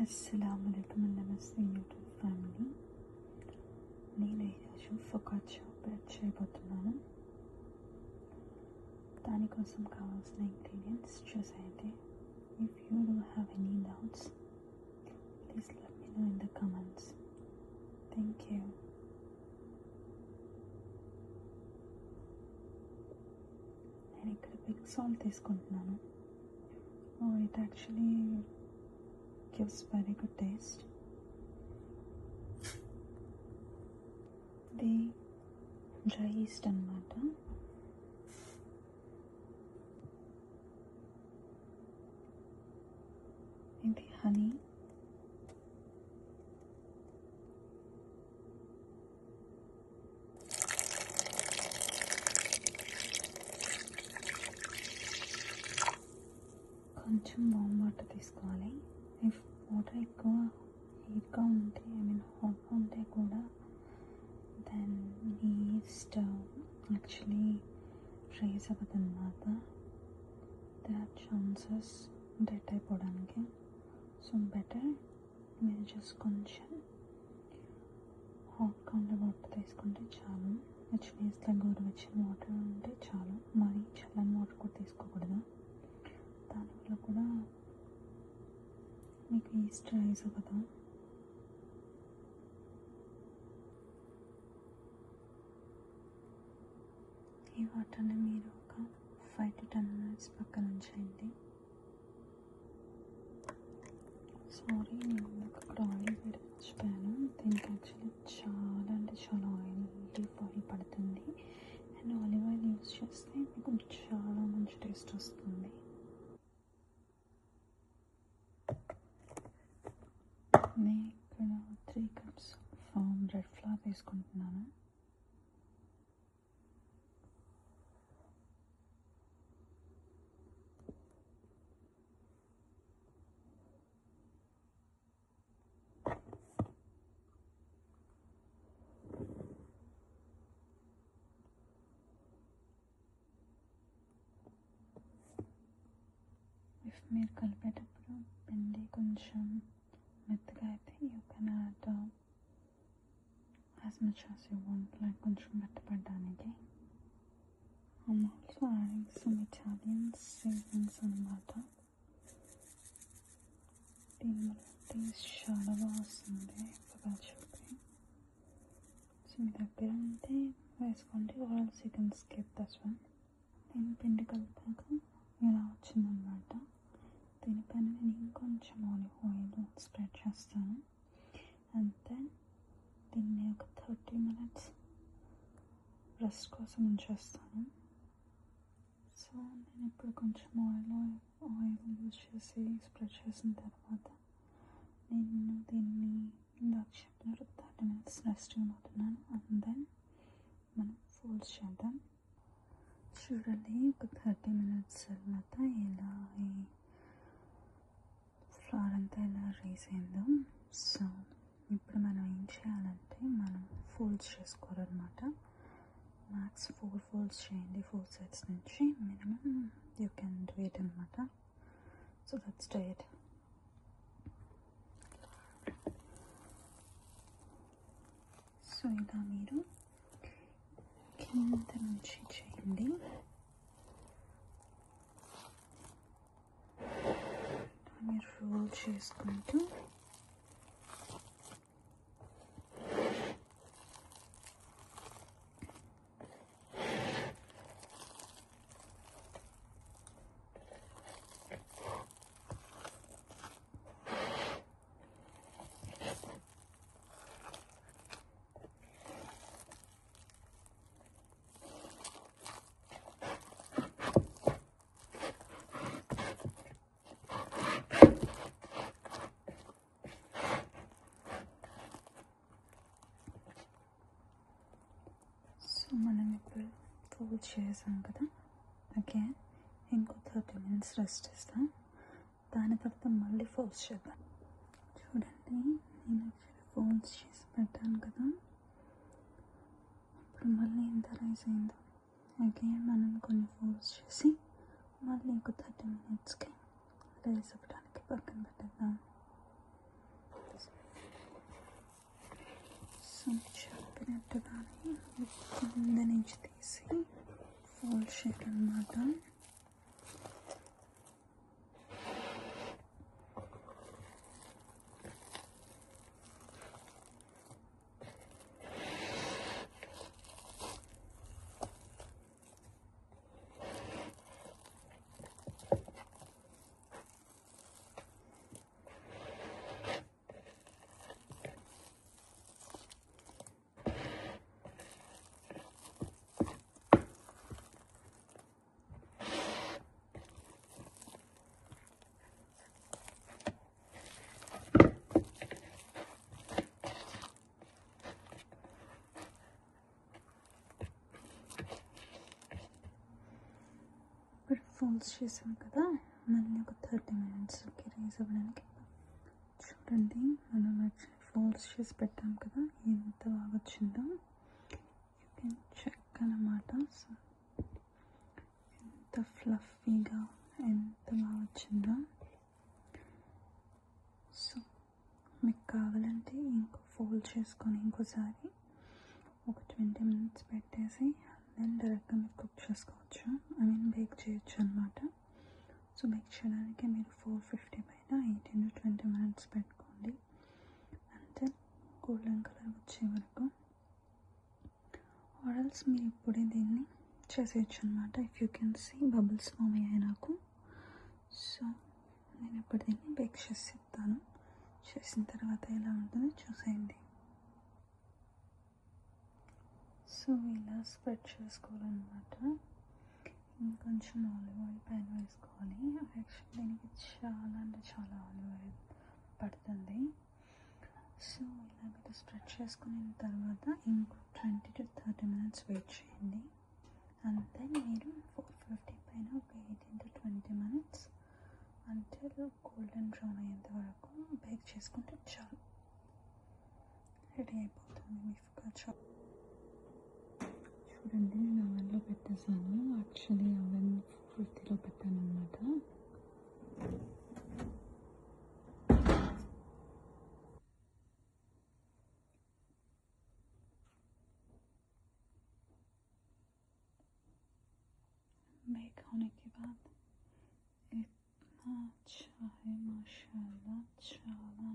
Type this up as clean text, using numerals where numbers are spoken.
అస్సలాముఅలైకుం నమస్తే YouTube family. నేను ఈరోజు ఫొకాచ్చా బ్రెడ్ చేయబోతున్నాను. దానికోసం కావాల్సిన ఇంగ్రీడియంట్స్ చూసేయండి. If you do have any doubts please let me know in the comments. Thank you. నేను ఇక్కడ బిగ్ సాల్ట్ తీసుకుంటున్నాను. It actually gives very good taste. The dry yeast అన్నమాట. ఇది హనీ, కొంచెం వామ్ వాటర్ తీసుకోవాలి. ఇఫ్ వాటర్ ఎక్కువ హీట్గా ఉంటే హాట్గా ఉంటే కూడా దెన్ ఈ స్టవ్ యాక్చువల్లీ రైజ్ అవ్వదు అన్నమాట. దే ఆర్ ఛాన్సెస్ డెడ్ అయిపోవడానికి. సో బెటర్ మీరు జస్ట్ కొంచెం హాట్గా ఉండే వాటర్ తీసుకుంటే చాలు. విచ్ మీన్స్ గోరువెచ్చని వాటర్ ఉంటే చాలు. మరీ చల్లని వాటర్ కూడా తీసుకోకూడదు. దానివల్ల కూడా మీకు ఈస్ట్ రైస్ అవ్వదు. ఈ వాటర్ని మీరు ఒక 5 to 10 minutes పక్కన ఉంచేయండి. సారీ, నేను ఒక ఆయిల్ వేడి మర్చిపోయాను. దీనికి యాక్చువల్లీ చాలా అంటే చాలా ఆయిల్ పడుతుంది. అండ్ ఆలివ్ ఆయిల్ యూస్ చేస్తే మీకు చాలా మంచి టేస్ట్ వస్తుంది. నేను ఇక్కడ 3 cups రెడ్ ఫ్లవర్ తీసుకుంటున్నాను. ఇఫ్ మీరు కలిపేటప్పుడు పిండి కొంచెం మెత్తగా అయితే you can add as much as you want, like కొంచెం మెత్తపడడానికి. I'm also adding some Italian seasonings అన్నమాట. దీనివల్ల టేస్ట్ చాలా బాగా వస్తుంది ఫొకాచ్చాకి. సో మీ దగ్గర ఉంటే వేసుకోండి, else you can skip this one. నేను పిండి కలిపాక ఇలా వచ్చిందనమాట. దీనిపైన నేను ఇంకొంచెం ఆలివ్ ఆయిల్ స్ప్రెడ్ చేస్తాను. అండ్ దెన్ దీన్ని ఒక 30 minutes రెస్ట్ కోసం ఉంచేస్తాను. సో నేను ఇప్పుడు కొంచెం ఆయిల్ యూజ్ చేసి స్ప్రెడ్ చేసిన తర్వాత నేను దీన్ని ఇందాక చెప్పినట్టు 30 minutes రెస్ట్ ఇవ్వబోతున్నాను. అండ్ దెన్ మనం ఫోల్డ్స్ చేద్దాం. చూడండి, ఒక 30 minutes తర్వాత ఇలా ఫ్లవర్ అంతా ఇలా రైస్ అయిందో. సో ఇప్పుడు మనం ఏం చేయాలంటే మనం ఫోల్డ్స్ చేసుకోవాలన్నమాట. మ్యాక్స్ 4 folds చేయండి 4 sides నుంచి. Minimum you can do it అనమాట. So that's do it. So ఇలా మీరు కింద నుంచి చేయండి. మీరు రోల్ చేసుకుంటూ మనం ఇప్పుడు ఫోల్డ్ చేసాం కదా, అగైన్ ఇంకో 30 minutes రెస్ట్ ఇస్తాం. దాని తర్వాత మళ్ళీ ఫోల్డ్స్ చేద్దాం. చూడండి, నేను యాక్చువల్లీ ఫోల్డ్స్ చేసి పెట్టాను కదా. ఇప్పుడు మళ్ళీ ఎంత రైస్ అయిందో. అగైన్ మనం కొన్ని ఫోల్డ్స్ చేసి మళ్ళీ ఇంకో 30 minutesకి రైస్ అవ్వడానికి పక్కన పెట్టేద్దాం. సో చెప్పినట్టుగానే కింద నుంచి తీసి ఫోల్డ్ చేయాలన్నమాట. ఇప్పుడు ఫోల్డ్స్ చేసాం కదా, మళ్ళీ ఒక 30 minutesకి రేస్ అవ్వడానికి. చూడండి, మనం యాక్చువల్లీ ఫోల్డ్స్ చేసి పెట్టాం కదా, ఎంత బాగా వచ్చిందో. యూ కెన్ చెక్ అన్నమాట. సో ఎంత ఫ్లఫీగా ఎంత బాగా వచ్చిందో. సో మీకు కావాలంటే ఇంకో ఫోల్డ్ చేసుకొని ఇంకోసారి ఒక 20 minutes పెట్టేసి దెన్ డైరెక్ట్గా మీరు కుక్ చేసుకోవచ్చు, బేక్ చేయొచ్చు అనమాట. సో బేక్ చేయడానికి మీరు 450 పైన 18 to 20 minutes పెట్టుకోండి, అంటే గోల్డెన్ కలర్ వచ్చే వరకు. ఆర్ఎల్స్ మీరు ఇప్పుడే దీన్ని చేసేయచ్చు అనమాట. If you can see bubbles form అయ్యాయి నాకు. సో నేను ఇప్పుడు దీన్ని బేక్ చేసి చెప్తాను. చేసిన తర్వాత ఎలా ఉంటుందో చూసేయండి. సో ఇలా స్ప్రెడ్ చేసుకోవాలన్నమాట. ఇంకొంచెం ఆలివ్ ఆయిల్ పైన వేసుకోవాలి. యాక్చువల్లీ దీనికి చాలా అంటే చాలా ఆలివ్ ఆయిల్ పడుతుంది. సో ఇలా మీరు స్ప్రెడ్ చేసుకున్న తర్వాత ఇంకో 20 to 30 minutes వెయిట్ చేయండి. అంతే, మీరు 450 పైన ఒక 18 to 20 minutes అంటే గోల్డెన్ బ్రౌన్ అయ్యేంత వరకు బేక్ చేసుకుంటే చాలు, రెడీ అయిపోతుంది మీ ఫోకాచా. చూడండి, నేను అవెన్లో పెట్టేసాను. యాక్చువల్లీ అవెన్ 450లో పెట్టాను అనమాట. बेक होने के बाद इतना अच्छा है माशाल्लाह, చాలా